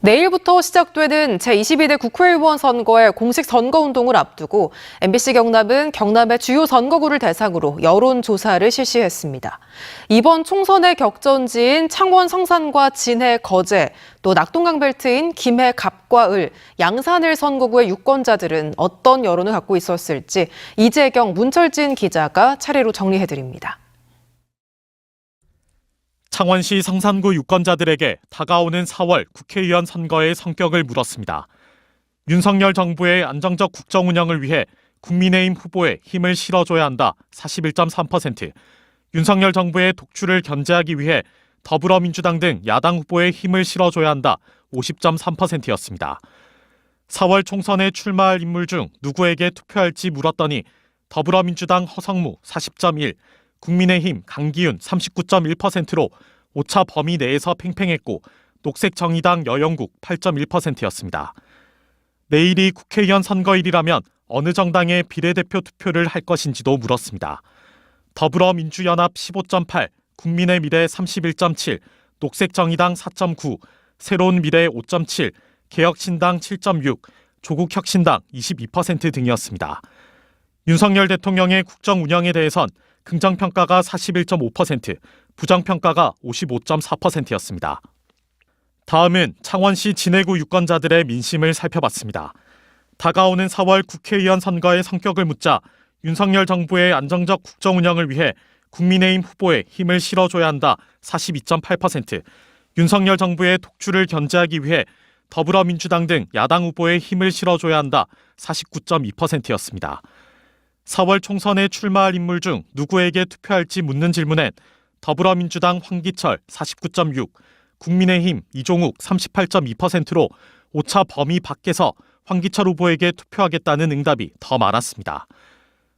내일부터 시작되는 제22대 국회의원 선거의 공식 선거운동을 앞두고 MBC 경남은 경남의 주요 선거구를 대상으로 여론조사를 실시했습니다. 이번 총선의 격전지인 창원 성산과 진해 거제, 또 낙동강 벨트인 김해 갑과 을, 양산을 선거구의 유권자들은 어떤 여론을 갖고 있었을지 이재경, 문철진 기자가 차례로 정리해드립니다. 창원시 성산구 유권자들에게 다가오는 4월 국회의원 선거의 성격을 물었습니다. 윤석열 정부의 안정적 국정 운영을 위해 국민의힘 후보에 힘을 실어줘야 한다 41.3%, 윤석열 정부의 독주를 견제하기 위해 더불어민주당 등 야당 후보에 힘을 실어줘야 한다 50.3%였습니다. 4월 총선에 출마할 인물 중 누구에게 투표할지 물었더니 더불어민주당 허성무 40.1%, 국민의힘 강기훈 39.1%로 오차 범위 내에서 팽팽했고 녹색정의당 여영국 8.1%였습니다. 내일이 국회의원 선거일이라면 어느 정당의 비례대표 투표를 할 것인지도 물었습니다. 더불어민주연합 15.8, 국민의미래 31.7, 녹색정의당 4.9, 새로운미래 5.7, 개혁신당 7.6, 조국혁신당 22% 등이었습니다. 윤석열 대통령의 국정 운영에 대해선 긍정평가가 41.5%, 부정평가가 55.4%였습니다. 다음은 창원시 진해구 유권자들의 민심을 살펴봤습니다. 다가오는 4월 국회의원 선거의 성격을 묻자 윤석열 정부의 안정적 국정 운영을 위해 국민의힘 후보에 힘을 실어줘야 한다 42.8%, 윤석열 정부의 독주를 견제하기 위해 더불어민주당 등 야당 후보에 힘을 실어줘야 한다 49.2%였습니다. 4월 총선에 출마할 인물 중 누구에게 투표할지 묻는 질문엔 더불어민주당 황기철 49.6, 국민의힘 이종욱 38.2%로 오차 범위 밖에서 황기철 후보에게 투표하겠다는 응답이 더 많았습니다.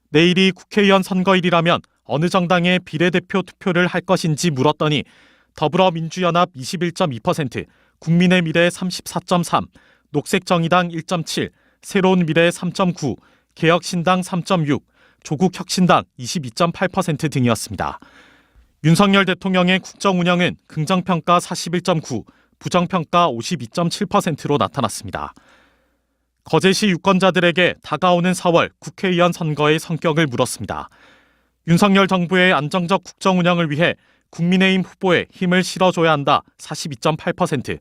내일이 국회의원 선거일이라면 어느 정당의 비례대표 투표를 할 것인지 물었더니 더불어민주연합 21.2%, 국민의미래 34.3, 녹색정의당 1.7, 새로운미래 3.9, 개혁신당 3.6, 조국혁신당 22.8% 등이었습니다. 윤석열 대통령의 국정 운영은 긍정평가 41.9, 부정평가 52.7%로 나타났습니다. 거제시 유권자들에게 다가오는 4월 국회의원 선거의 성격을 물었습니다. 윤석열 정부의 안정적 국정 운영을 위해 국민의힘 후보에 힘을 실어줘야 한다 42.8%,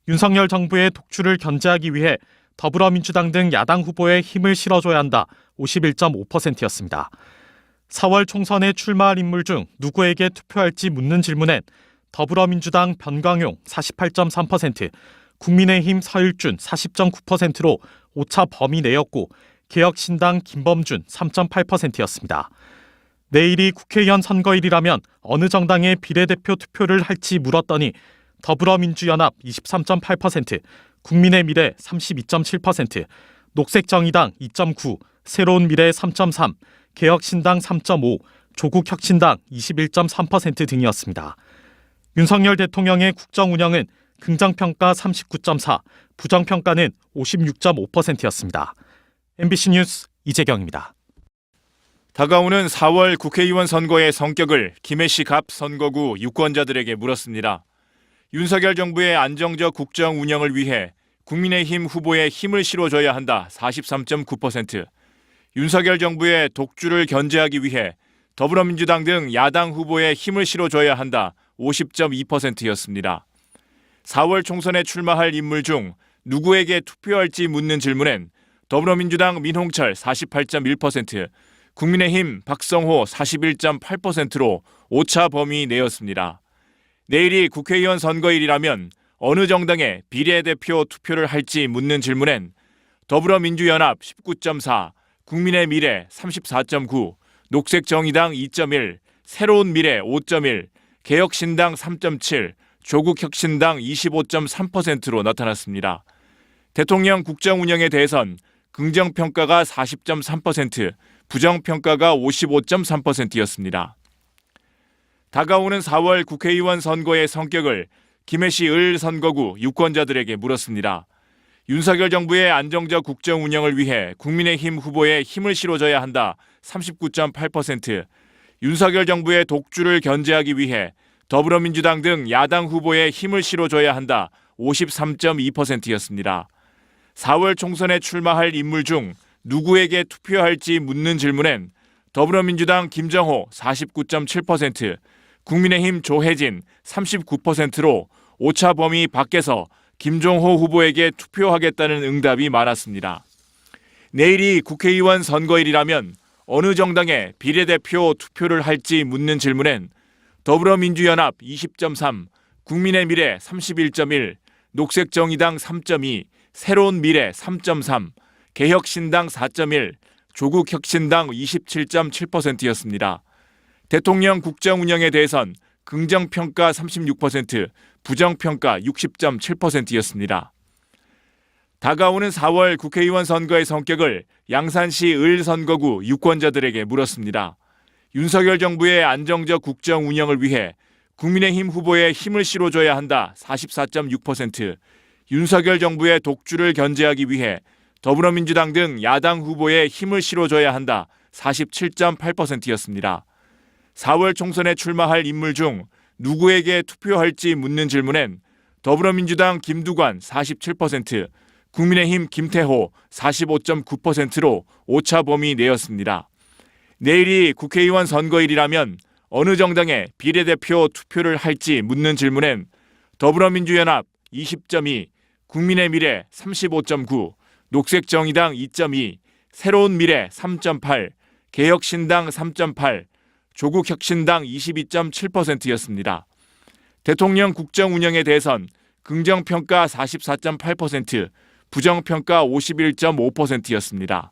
윤석열 정부의 독주를 견제하기 위해 더불어민주당 등 야당 후보에 힘을 실어줘야 한다 51.5%였습니다. 4월 총선에 출마할 인물 중 누구에게 투표할지 묻는 질문엔 더불어민주당 변광용 48.3%, 국민의힘 서일준 40.9%로 오차 범위 내였고 개혁신당 김범준 3.8%였습니다. 내일이 국회의원 선거일이라면 어느 정당의 비례대표 투표를 할지 물었더니 더불어민주연합 23.8%, 국민의미래 32.7%, 녹색정의당 2.9, 새로운미래 3.3, 개혁신당 3.5, 조국혁신당 21.3% 등이었습니다. 윤석열 대통령의 국정 운영은 긍정평가 39.4, 부정평가는 56.5%였습니다. MBC 뉴스 이재경입니다. 다가오는 4월 국회의원 선거의 성격을 김해시 갑 선거구 유권자들에게 물었습니다. 윤석열 정부의 안정적 국정 운영을 위해 국민의힘 후보에 힘을 실어줘야 한다 43.9%, 윤석열 정부의 독주를 견제하기 위해 더불어민주당 등 야당 후보에 힘을 실어줘야 한다 50.2%였습니다. 4월 총선에 출마할 인물 중 누구에게 투표할지 묻는 질문엔 더불어민주당 민홍철 48.1%, 국민의힘 박성호 41.8%로 오차 범위 내였습니다. 내일이 국회의원 선거일이라면 어느 정당의 비례대표 투표를 할지 묻는 질문엔 더불어민주연합 19.4, 국민의미래 34.9, 녹색정의당 2.1, 새로운미래 5.1, 개혁신당 3.7, 조국혁신당 25.3%로 나타났습니다. 대통령 국정 운영에 대해선 긍정평가가 40.3%, 부정평가가 55.3%였습니다. 다가오는 4월 국회의원 선거의 성격을 김해시 을 선거구 유권자들에게 물었습니다. 윤석열 정부의 안정적 국정 운영을 위해 국민의힘 후보에 힘을 실어줘야 한다 39.8%, 윤석열 정부의 독주를 견제하기 위해 더불어민주당 등 야당 후보에 힘을 실어줘야 한다 53.2%였습니다. 4월 총선에 출마할 인물 중 누구에게 투표할지 묻는 질문엔 더불어민주당 김정호 49.7%, 국민의힘 조혜진 39%로 오차 범위 밖에서 김종호 후보에게 투표하겠다는 응답이 많았습니다. 내일이 국회의원 선거일이라면 어느 정당에 비례대표 투표를 할지 묻는 질문엔 더불어민주연합 20.3, 국민의미래 31.1, 녹색정의당 3.2, 새로운미래 3.3, 개혁신당 4.1, 조국혁신당 27.7%였습니다. 대통령 국정 운영에 대해선 긍정평가 36%, 부정평가 60.7%였습니다. 다가오는 4월 국회의원 선거의 성격을 양산시 을 선거구 유권자들에게 물었습니다. 윤석열 정부의 안정적 국정 운영을 위해 국민의힘 후보에 힘을 실어줘야 한다 44.6%, 윤석열 정부의 독주를 견제하기 위해 더불어민주당 등 야당 후보에 힘을 실어줘야 한다 47.8%였습니다. 4월 총선에 출마할 인물 중 누구에게 투표할지 묻는 질문엔 더불어민주당 김두관 47%, 국민의힘 김태호 45.9%로 오차 범위 내였습니다. 내일이 국회의원 선거일이라면 어느 정당에 비례대표 투표를 할지 묻는 질문엔 더불어민주연합 20.2, 국민의미래 35.9, 녹색정의당 2.2, 새로운미래 3.8, 개혁신당 3.8, 조국혁신당 22.7%였습니다. 대통령 국정 운영에 대해선 긍정평가 44.8%, 부정평가 51.5%였습니다.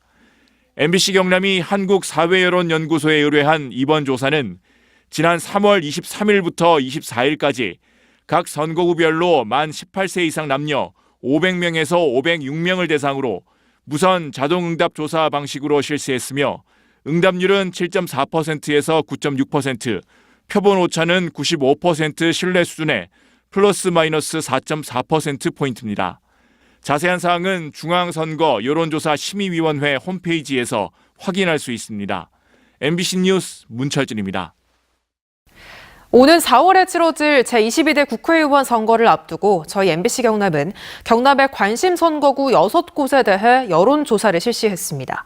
MBC 경남이 한국사회여론연구소에 의뢰한 이번 조사는 지난 3월 23일부터 24일까지 각 선거구별로 만 18세 이상 남녀 500명에서 506명을 대상으로 무선 자동응답 조사 방식으로 실시했으며 응답률은 7.4%에서 9.6%, 표본 오차는 95% 신뢰 수준에 플러스 마이너스 4.4%포인트입니다. 자세한 사항은 중앙선거 여론조사 심의위원회 홈페이지에서 확인할 수 있습니다. MBC 뉴스 문철진입니다. 오는 4월에 치러질 제22대 국회의원 선거를 앞두고 저희 MBC 경남은 경남의 관심 선거구 6곳에 대해 여론조사를 실시했습니다.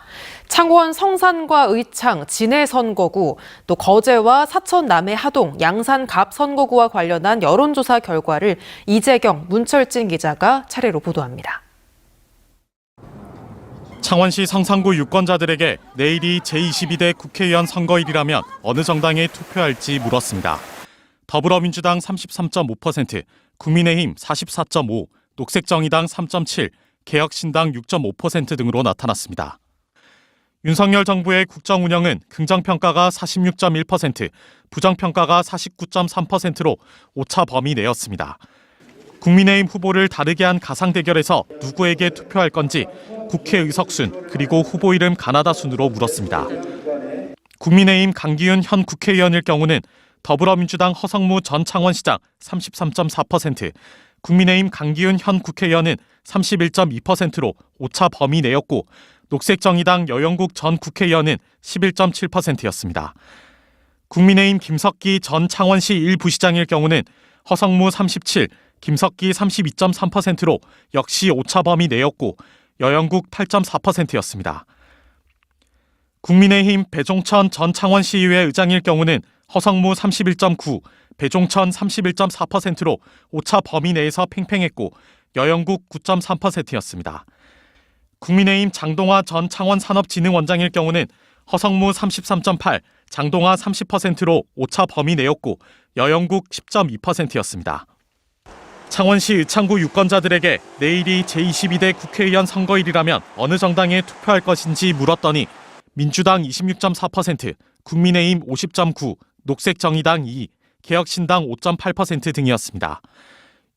창원 성산과 의창, 진해 선거구, 또 거제와 사천 남해 하동, 양산 갑 선거구와 관련한 여론조사 결과를 이재경, 문철진 기자가 차례로 보도합니다. 창원시 성산구 유권자들에게 내일이 제22대 국회의원 선거일이라면 어느 정당에 투표할지 물었습니다. 더불어민주당 33.5%, 국민의힘 44.5%, 녹색정의당 3.7%, 개혁신당 6.5% 등으로 나타났습니다. 윤석열 정부의 국정 운영은 긍정평가가 46.1%, 부정평가가 49.3%로 오차 범위 내였습니다. 국민의힘 후보를 다르게 한 가상 대결에서 누구에게 투표할 건지 국회 의석순 그리고 후보 이름 가나다 순으로 물었습니다. 국민의힘 강기훈 현 국회의원일 경우는 더불어민주당 허성무 전 창원시장 33.4%, 국민의힘 강기훈 현 국회의원은 31.2%로 오차 범위 내였고 녹색정의당 여영국 전 국회의원은 11.7%였습니다. 국민의힘 김석기 전 창원시 1부시장일 경우는 허성무 37, 김석기 32.3%로 역시 오차 범위 내였고 여영국 8.4%였습니다. 국민의힘 배종천 전 창원시의회 의장일 경우는 허성무 31.9, 배종천 31.4%로 오차 범위 내에서 팽팽했고 여영국 9.3%였습니다. 국민의힘 장동화 전 창원산업진흥원장일 경우는 허성무 33.8, 장동화 30%로 오차 범위 내였고 여영국 10.2%였습니다. 창원시 의창구 유권자들에게 내일이 제22대 국회의원 선거일이라면 어느 정당에 투표할 것인지 물었더니 민주당 26.4%, 국민의힘 50.9%, 녹색정의당 2%, 개혁신당 5.8% 등이었습니다.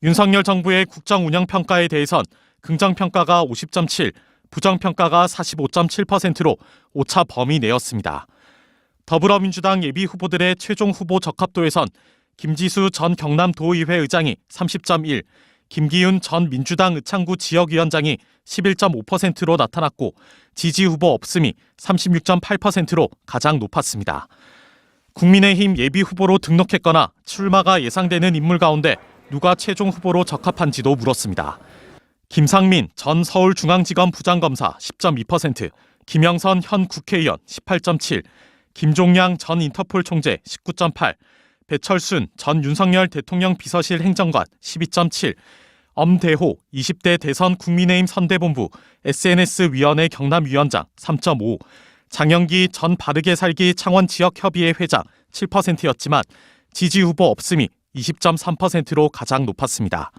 윤석열 정부의 국정 운영 평가에 대해선 긍정평가가 50.7%, 부정평가가 45.7%로 오차 범위 내였습니다. 더불어민주당 예비 후보들의 최종 후보 적합도에선 김지수 전 경남도의회 의장이 30.1%, 김기훈 전 민주당 의창구 지역위원장이 11.5%로 나타났고 지지 후보 없음이 36.8%로 가장 높았습니다. 국민의힘 예비 후보로 등록했거나 출마가 예상되는 인물 가운데 누가 최종 후보로 적합한지도 물었습니다. 김상민 전 서울중앙지검 부장검사 10.2%, 김영선 현 국회의원 18.7%, 김종양 전 인터폴 총재 19.8%, 배철순 전 윤석열 대통령 비서실 행정관 12.7%, 엄대호 20대 대선 국민의힘 선대본부 SNS위원회 경남위원장 3.5%, 장영기 전 바르게 살기 창원지역협의회 회장 7%였지만 지지 후보 없음이 20.3%로 가장 높았습니다.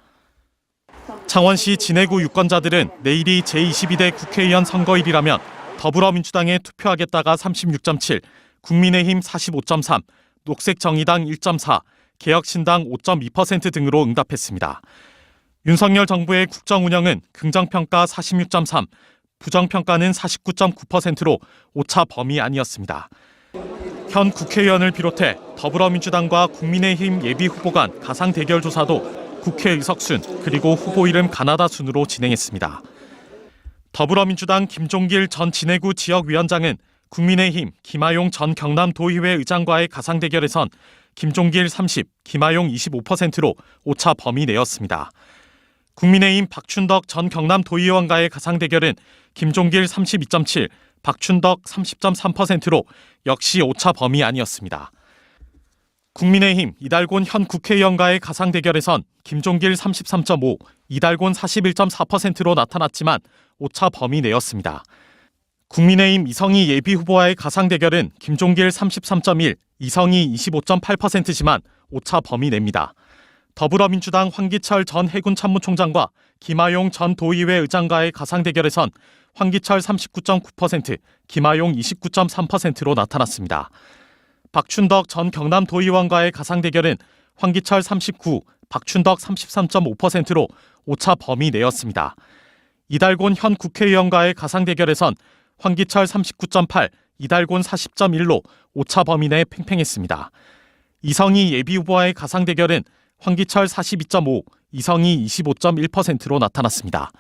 창원시 진해구 유권자들은 내일이 제22대 국회의원 선거일이라면 더불어민주당에 투표하겠다가 36.7%, 국민의힘 45.3%, 녹색정의당 1.4%, 개혁신당 5.2% 등으로 응답했습니다. 윤석열 정부의 국정운영은 긍정평가 46.3%, 부정평가는 49.9%로 오차 범위 안이었습니다. 현 국회의원을 비롯해 더불어민주당과 국민의힘 예비후보 간 가상 대결 조사도 국회 의석순 그리고 후보 이름 가나다 순으로 진행했습니다. 더불어민주당 김종길 전 진해구 지역위원장은 국민의힘 김하용 전 경남도의회 의장과의 가상 대결에선 김종길 30, 김하용 25%로 오차 범위 내였습니다. 국민의힘 박춘덕 전 경남도의원과의 가상 대결은 김종길 32.7, 박춘덕 30.3%로 역시 오차 범위 안이었습니다. 국민의힘 이달곤 현 국회의원과의 가상 대결에선 김종길 33.5, 이달곤 41.4%로 나타났지만 오차 범위 내였습니다. 국민의힘 이성희 예비후보와의 가상 대결은 김종길 33.1, 이성희 25.8%지만 오차 범위 내입니다. 더불어민주당 황기철 전 해군 참모총장과 김하용 전 도의회 의장과의 가상 대결에선 황기철 39.9%, 김하용 29.3%로 나타났습니다. 박춘덕 전 경남도의원과의 가상 대결은 황기철 39, 박춘덕 33.5%로 오차 범위 내였습니다. 이달곤 현 국회의원과의 가상 대결에선 황기철 39.8, 이달곤 40.1로 오차 범위 내 팽팽했습니다. 이성희 예비후보와의 가상 대결은 황기철 42.5, 이성희 25.1%로 나타났습니다.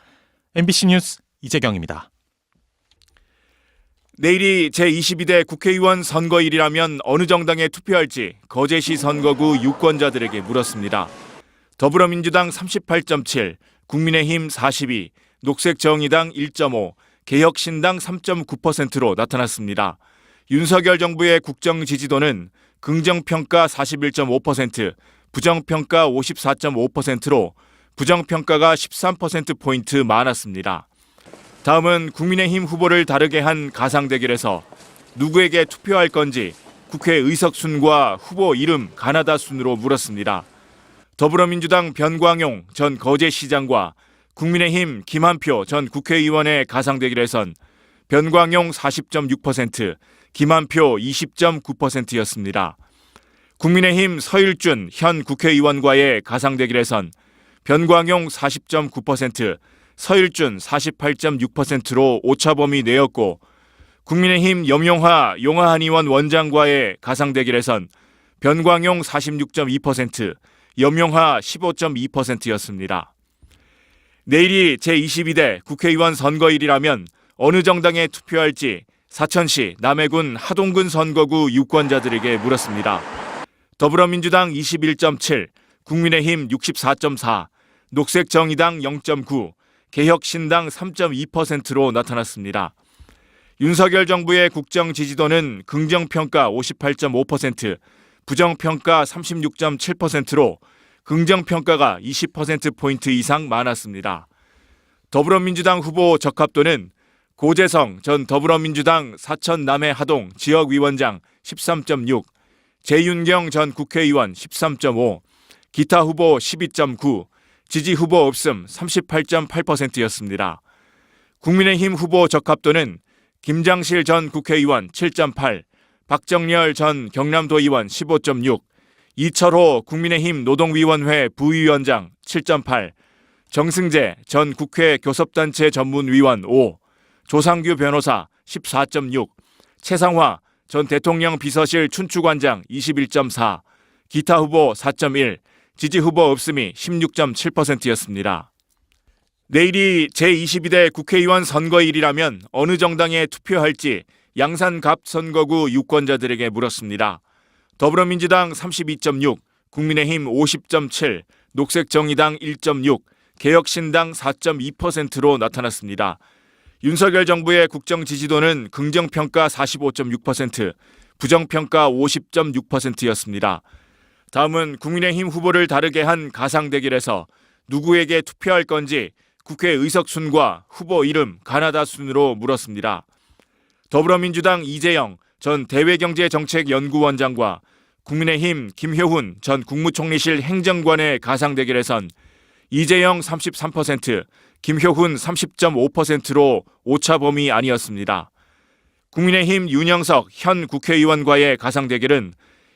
MBC 뉴스 이재경입니다. 내일이 제22대 국회의원 선거일이라면 어느 정당에 투표할지 거제시 선거구 유권자들에게 물었습니다. 더불어민주당 38.7, 국민의힘 42, 녹색정의당 1.5, 개혁신당 3.9%로 나타났습니다. 윤석열 정부의 국정 지지도는 긍정평가 41.5%, 부정평가 54.5%로 부정평가가 13%포인트 많았습니다. 다음은 국민의힘 후보를 다르게 한 가상 대결에서 누구에게 투표할 건지 국회 의석순과 후보 이름 가나다 순으로 물었습니다. 더불어민주당 변광용 전 거제시장과 국민의힘 김한표 전 국회의원의 가상 대결에선 변광용 40.6%, 김한표 20.9%였습니다. 국민의힘 서일준 현 국회의원과의 가상 대결에선 변광용 40.9%, 서일준 48.6%로 오차 범위 내였고 국민의힘 염용하 용화한의원 원장과의 가상 대결에선 변광용 46.2%, 염용하 15.2%였습니다. 내일이 제22대 국회의원 선거일이라면 어느 정당에 투표할지 사천시 남해군 하동군 선거구 유권자들에게 물었습니다. 더불어민주당 21.7, 국민의힘 64.4, 녹색정의당 0.9, 개혁신당 3.2%로 나타났습니다. 윤석열 정부의 국정 지지도는 긍정평가 58.5%, 부정평가 36.7%로 긍정평가가 20%포인트 이상 많았습니다. 더불어민주당 후보 적합도는 고재성 전 더불어민주당 사천 남해 하동 지역위원장 13.6, 재윤경 전 국회의원 13.5, 기타 후보 12.9, 지지 후보 없음 38.8%였습니다. 국민의힘 후보 적합도는 김장실 전 국회의원 7.8, 박정렬 전 경남도의원 15.6, 이철호 국민의힘 노동위원회 부위원장 7.8, 정승재 전 국회 교섭단체 전문위원 5, 조상규 변호사 14.6, 최상화 전 대통령 비서실 춘추관장 21.4, 기타 후보 4.1, 지지 후보 없음이 16.7%였습니다. 내일이 제22대 국회의원 선거일이라면 어느 정당에 투표할지 양산갑 선거구 유권자들에게 물었습니다. 더불어민주당 32.6, 국민의힘 50.7, 녹색정의당 1.6%, 개혁신당 4.2%로 나타났습니다. 윤석열 정부의 국정 지지도는 긍정평가 45.6%, 부정평가 50.6%였습니다. 다음은 국민의힘 후보를 다르게 한 가상 대결에서 누구에게 투표할 건지 국회 의석순과 후보 이름, 가나다 순으로 물었습니다. 더불어민주당 이재영 전 대외경제정책연구원장과 국민의힘 김효훈 전 국무총리실 행정관의 가상 대결에선 이재영 33%, 김효훈 30.5%로 오차 범위 아니었습니다. 국민의힘 윤영석 현 국회의원과의 가상 대결은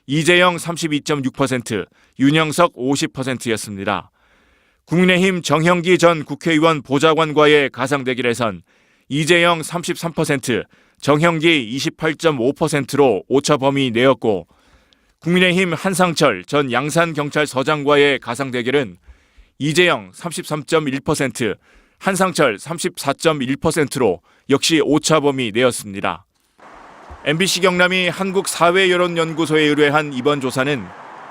이재영 32.6%, 윤영석 50%였습니다. 국민의힘 정형기 전 국회의원 보좌관과의 가상 대결에선 이재영 33%, 정형기 28.5%로 오차 범위 내였고, 국민의힘 한상철 전 양산경찰서장과의 가상 대결은 이재영 33.1%, 한상철 34.1%로 역시 오차 범위 내였습니다. MBC 경남이 한국사회여론연구소에 의뢰한 이번 조사는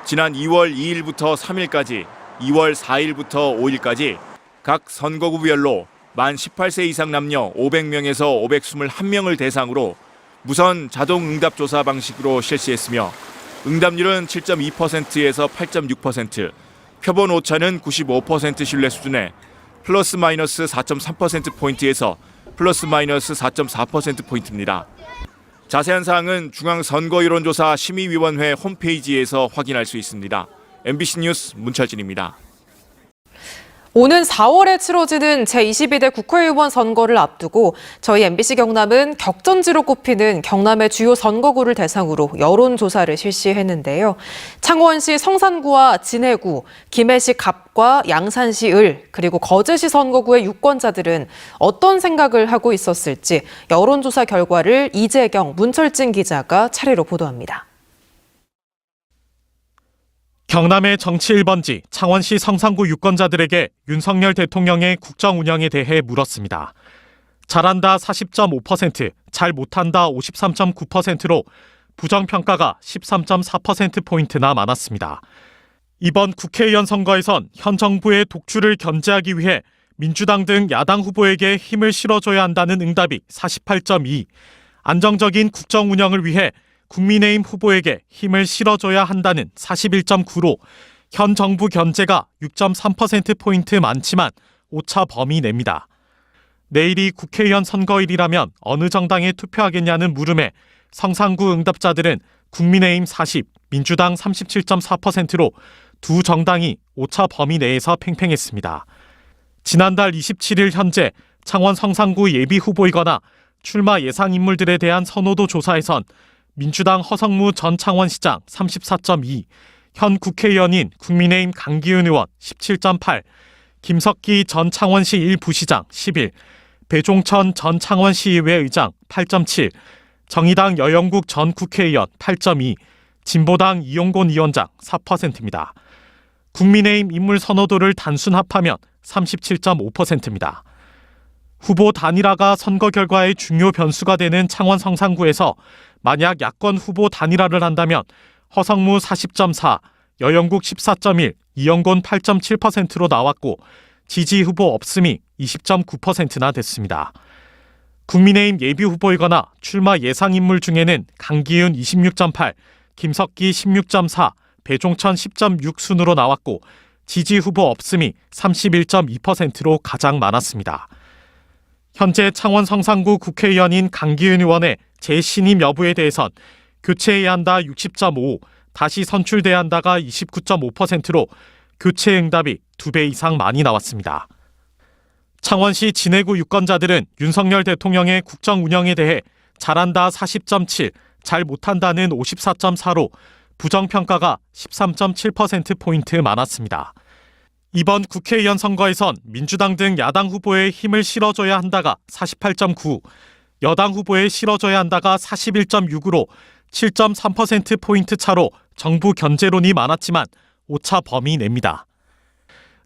지난 2월 2일부터 3일까지, 2월 4일부터 5일까지 각 선거구별로 만 18세 이상 남녀 500명에서 521명을 대상으로 무선 자동 응답 조사 방식으로 실시했으며 응답률은 7.2%에서 8.6%, 표본 오차는 95% 신뢰 수준에 플러스 마이너스 4.3%포인트에서 플러스 마이너스 4.4%포인트입니다. 자세한 사항은 중앙선거여론조사 심의위원회 홈페이지에서 확인할 수 있습니다. MBC 뉴스 문철진입니다. 오는 4월에 치러지는 제22대 국회의원 선거를 앞두고 저희 MBC 경남은 격전지로 꼽히는 경남의 주요 선거구를 대상으로 여론조사를 실시했는데요. 창원시 성산구와 진해구, 김해시 갑과 양산시 을, 그리고 거제시 선거구의 유권자들은 어떤 생각을 하고 있었을지 여론조사 결과를 이재경, 문철진 기자가 차례로 보도합니다. 경남의 정치 1번지 창원시 성산구 유권자들에게 윤석열 대통령의 국정 운영에 대해 물었습니다. 잘한다 40.5%, 잘 못한다 53.9%로 부정평가가 13.4%포인트나 많았습니다. 이번 국회의원 선거에선 현 정부의 독주를 견제하기 위해 민주당 등 야당 후보에게 힘을 실어줘야 한다는 응답이 48.2%, 안정적인 국정 운영을 위해 국민의힘 후보에게 힘을 실어줘야 한다는 41.9%로 현 정부 견제가 6.3%포인트 많지만 오차 범위 내입니다. 내일이 국회의원 선거일이라면 어느 정당에 투표하겠냐는 물음에 성산구 응답자들은 국민의힘 40, 민주당 37.4%로 두 정당이 오차 범위 내에서 팽팽했습니다. 지난달 27일 현재 창원 성산구 예비 후보이거나 출마 예상 인물들에 대한 선호도 조사에선 민주당 허성무 전 창원시장 34.2, 현 국회의원인 국민의힘 강기훈 의원 17.8, 김석기 전 창원시 1부시장 11, 배종천 전 창원시의회 의장 8.7, 정의당 여영국 전 국회의원 8.2, 진보당 이용곤 위원장 4%입니다. 국민의힘 인물 선호도를 단순 합하면 37.5%입니다. 후보 단일화가 선거 결과의 중요 변수가 되는 창원 성산구에서 만약 야권 후보 단일화를 한다면 허성무 40.4, 여영국 14.1, 이영곤 8.7%로 나왔고 지지 후보 없음이 20.9%나 됐습니다. 국민의힘 예비 후보이거나 출마 예상 인물 중에는 강기훈 26.8, 김석기 16.4, 배종천 10.6 순으로 나왔고 지지 후보 없음이 31.2%로 가장 많았습니다. 현재 창원 성산구 국회의원인 강기훈 의원의 재신임 여부에 대해선 교체해야 한다 60.5, 다시 선출돼야 한다가 29.5%로 교체 응답이 2배 이상 많이 나왔습니다. 창원시 진해구 유권자들은 윤석열 대통령의 국정 운영에 대해 잘한다 40.7, 잘 못한다는 54.4로 부정평가가 13.7%포인트 많았습니다. 이번 국회의원 선거에선 민주당 등 야당 후보에 힘을 실어줘야 한다가 48.9, 여당 후보에 실어줘야 한다가 41.6으로 7.3%포인트 차로 정부 견제론이 많았지만 오차 범위 내입니다.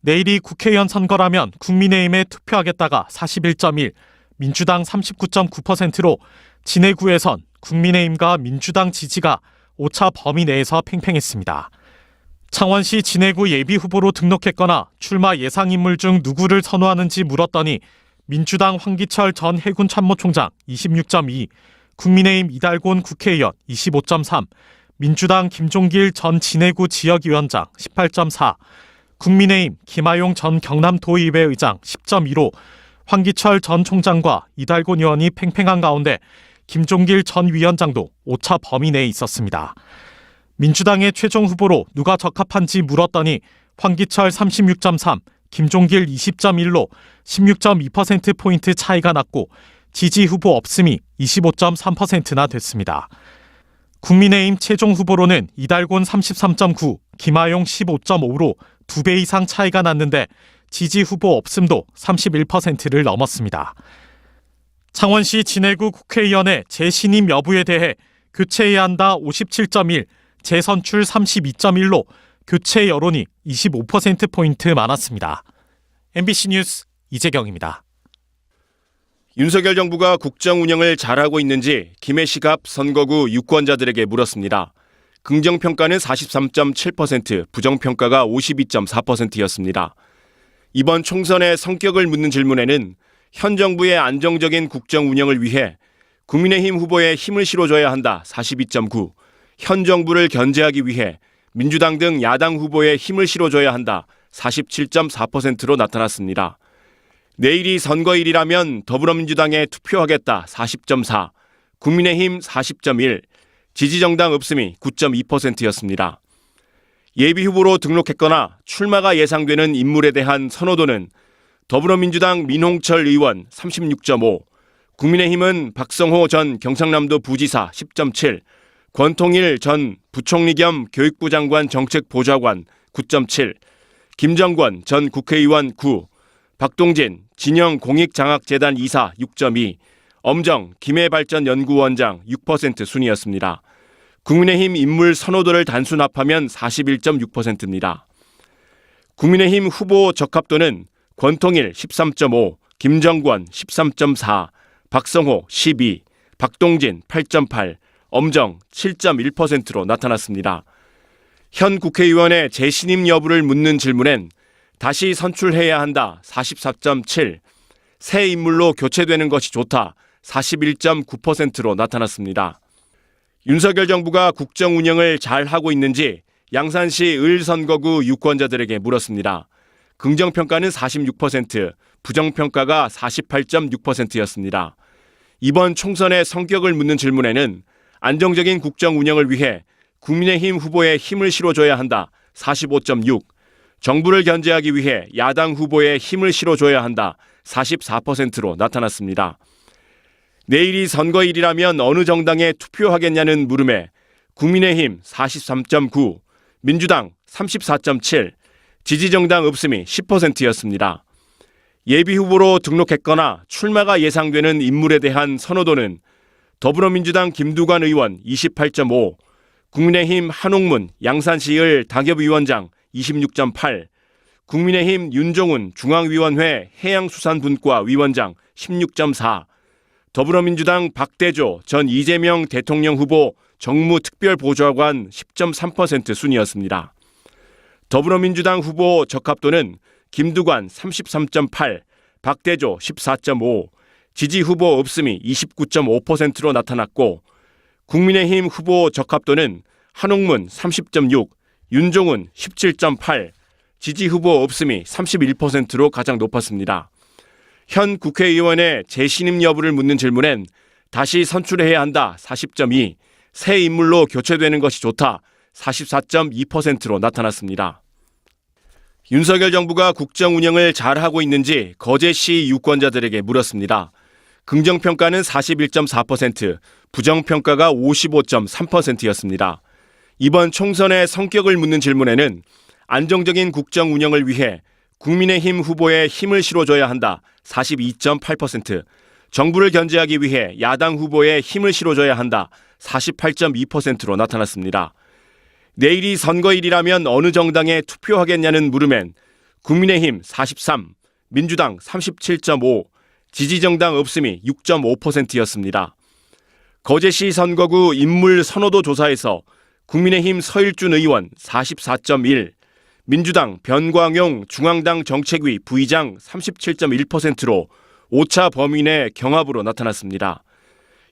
내일이 국회의원 선거라면 국민의힘에 투표하겠다가 41.1, 민주당 39.9%로 진해구에선 국민의힘과 민주당 지지가 오차 범위 내에서 팽팽했습니다. 창원시 진해구 예비후보로 등록했거나 출마 예상 인물 중 누구를 선호하는지 물었더니 민주당 황기철 전 해군참모총장 26.2, 국민의힘 이달곤 국회의원 25.3, 민주당 김종길 전 진해구 지역위원장 18.4, 국민의힘 김하용 전 경남도의회 의장 10.2로 황기철 전 총장과 이달곤 의원이 팽팽한 가운데 김종길 전 위원장도 오차 범위 내에 있었습니다. 민주당의 최종 후보로 누가 적합한지 물었더니 황기철 36.3, 김종길 20.1로 16.2%포인트 차이가 났고 지지 후보 없음이 25.3%나 됐습니다. 국민의힘 최종 후보로는 이달곤 33.9, 김하용 15.5로 2배 이상 차이가 났는데 지지 후보 없음도 31%를 넘었습니다. 창원시 진해구 국회의원의 재신임 여부에 대해 교체해야 한다 57.1, 재선출 32.1로 교체 여론이 25%포인트 많았습니다. MBC 뉴스 이재경입니다. 윤석열 정부가 국정 운영을 잘하고 있는지 김해시갑 선거구 유권자들에게 물었습니다. 긍정평가는 43.7%, 부정평가가 52.4%였습니다. 이번 총선의 성격을 묻는 질문에는 현 정부의 안정적인 국정 운영을 위해 국민의힘 후보에 힘을 실어줘야 한다 42.9, 현 정부를 견제하기 위해 민주당 등 야당 후보에 힘을 실어줘야 한다 47.4%로 나타났습니다. 내일이 선거일이라면 더불어민주당에 투표하겠다 40.4, 국민의힘 40.1, 지지정당 없음이 9.2%였습니다. 예비후보로 등록했거나 출마가 예상되는 인물에 대한 선호도는 더불어민주당 민홍철 의원 36.5, 국민의힘은 박성호 전 경상남도 부지사 10.7, 권통일 전 부총리 겸 교육부 장관 정책보좌관 9.7, 김정권 전 국회의원 9, 박동진 진영 공익장학재단 이사 6.2, 엄정 김해발전연구원장 6% 순이었습니다. 국민의힘 인물 선호도를 단순합하면 41.6%입니다. 국민의힘 후보 적합도는 권통일 13.5, 김정권 13.4, 박성호 12, 박동진 8.8, 엄정 7.1%로 나타났습니다. 현 국회의원의 재신임 여부를 묻는 질문엔 다시 선출해야 한다 44.7, 새 인물로 교체되는 것이 좋다 41.9%로 나타났습니다. 윤석열 정부가 국정 운영을 잘하고 있는지 양산시 을 선거구 유권자들에게 물었습니다. 긍정평가는 46%, 부정평가가 48.6%였습니다. 이번 총선의 성격을 묻는 질문에는 안정적인 국정 운영을 위해 국민의힘 후보에 힘을 실어줘야 한다 45.6, 정부를 견제하기 위해 야당 후보에 힘을 실어줘야 한다 44%로 나타났습니다. 내일이 선거일이라면 어느 정당에 투표하겠냐는 물음에 국민의힘 43.9, 민주당 34.7, 지지정당 없음이 10%였습니다. 예비후보로 등록했거나 출마가 예상되는 인물에 대한 선호도는 더불어민주당 김두관 의원 28.5, 국민의힘 한옥문 양산시을 당협위원장 26.8, 국민의힘 윤종훈 중앙위원회 해양수산분과 위원장 16.4, 더불어민주당 박대조 전 이재명 대통령 후보 정무특별보좌관 10.3% 순이었습니다. 더불어민주당 후보 적합도는 김두관 33.8, 박대조 14.5, 지지 후보 없음이 29.5%로 나타났고 국민의힘 후보 적합도는 한옥문 30.6, 윤종훈 17.8, 지지 후보 없음이 31%로 가장 높았습니다. 현 국회의원의 재신임 여부를 묻는 질문엔 다시 선출해야 한다 40.2, 새 인물로 교체되는 것이 좋다 44.2%로 나타났습니다. 윤석열 정부가 국정 운영을 잘하고 있는지 거제시 유권자들에게 물었습니다. 긍정평가는 41.4%, 부정평가가 55.3%였습니다. 이번 총선의 성격을 묻는 질문에는 안정적인 국정 운영을 위해 국민의힘 후보에 힘을 실어줘야 한다 42.8%, 정부를 견제하기 위해 야당 후보에 힘을 실어줘야 한다 48.2%로 나타났습니다. 내일이 선거일이라면 어느 정당에 투표하겠냐는 물음엔 국민의힘 43, 민주당 37.5, 지지정당 없음이 6.5%였습니다. 거제시 선거구 인물 선호도 조사에서 국민의힘 서일준 의원 44.1, 민주당 변광용 중앙당 정책위 부의장 37.1%로 오차 범위 내 경합으로 나타났습니다.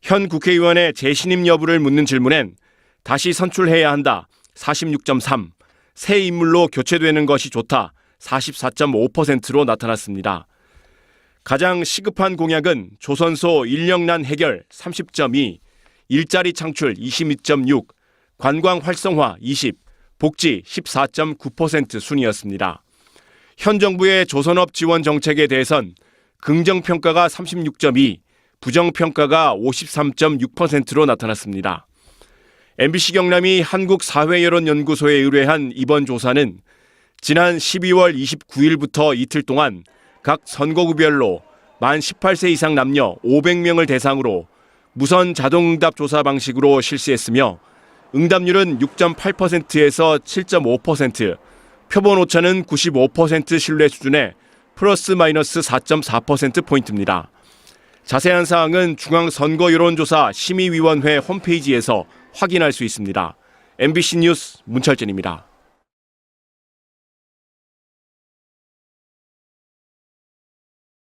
현 국회의원의 재신임 여부를 묻는 질문엔 다시 선출해야 한다 46.3, 새 인물로 교체되는 것이 좋다 44.5%로 나타났습니다. 가장 시급한 공약은 조선소 인력난 해결 30.2, 일자리 창출 22.6, 관광 활성화 20, 복지 14.9% 순이었습니다. 현 정부의 조선업 지원 정책에 대해선 긍정평가가 36.2, 부정평가가 53.6%로 나타났습니다. MBC 경남이 한국사회여론연구소에 의뢰한 이번 조사는 지난 12월 29일부터 이틀 동안 각 선거구별로 만 18세 이상 남녀 500명을 대상으로 무선 자동응답 조사 방식으로 실시했으며 응답률은 6.8%에서 7.5%, 표본 오차는 95% 신뢰 수준의 플러스 마이너스 4.4%포인트입니다. 자세한 사항은 중앙선거여론조사 심의위원회 홈페이지에서 확인할 수 있습니다. MBC 뉴스 문철진입니다.